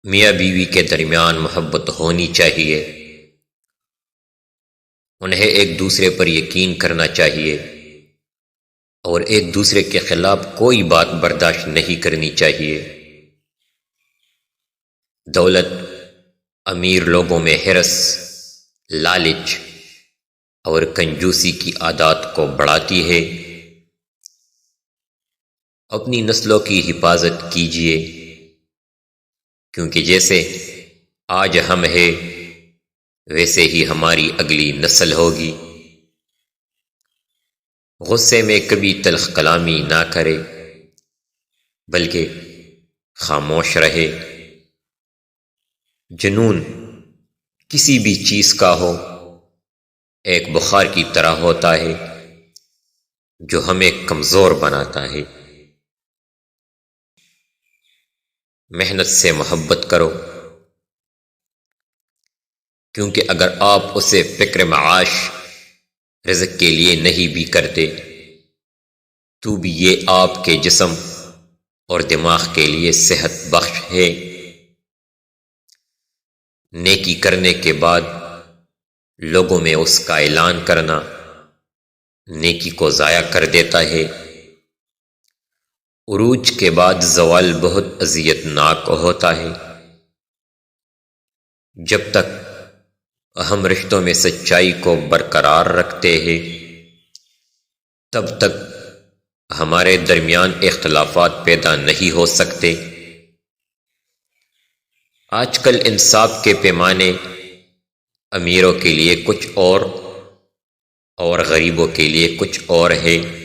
میاں بیوی کے درمیان محبت ہونی چاہیے، انہیں ایک دوسرے پر یقین کرنا چاہیے اور ایک دوسرے کے خلاف کوئی بات برداشت نہیں کرنی چاہیے۔ دولت امیر لوگوں میں حرص، لالچ اور کنجوسی کی عادات کو بڑھاتی ہے۔ اپنی نسلوں کی حفاظت کیجیے، کیونکہ جیسے آج ہم ہیں ویسے ہی ہماری اگلی نسل ہوگی۔ غصے میں کبھی تلخ کلامی نہ کرے، بلکہ خاموش رہے۔ جنون کسی بھی چیز کا ہو ایک بخار کی طرح ہوتا ہے جو ہمیں کمزور بناتا ہے۔ محنت سے محبت کرو، کیونکہ اگر آپ اسے فکر معاش رزق کے لیے نہیں بھی کرتے تو بھی یہ آپ کے جسم اور دماغ کے لیے صحت بخش ہے۔ نیکی کرنے کے بعد لوگوں میں اس کا اعلان کرنا نیکی کو ضائع کر دیتا ہے۔ عروج کے بعد زوال بہت اذیت ناک ہوتا ہے۔ جب تک ہم رشتوں میں سچائی کو برقرار رکھتے ہیں تب تک ہمارے درمیان اختلافات پیدا نہیں ہو سکتے۔ آج کل انصاف کے پیمانے امیروں کے لیے کچھ اور غریبوں کے لیے کچھ اور ہے۔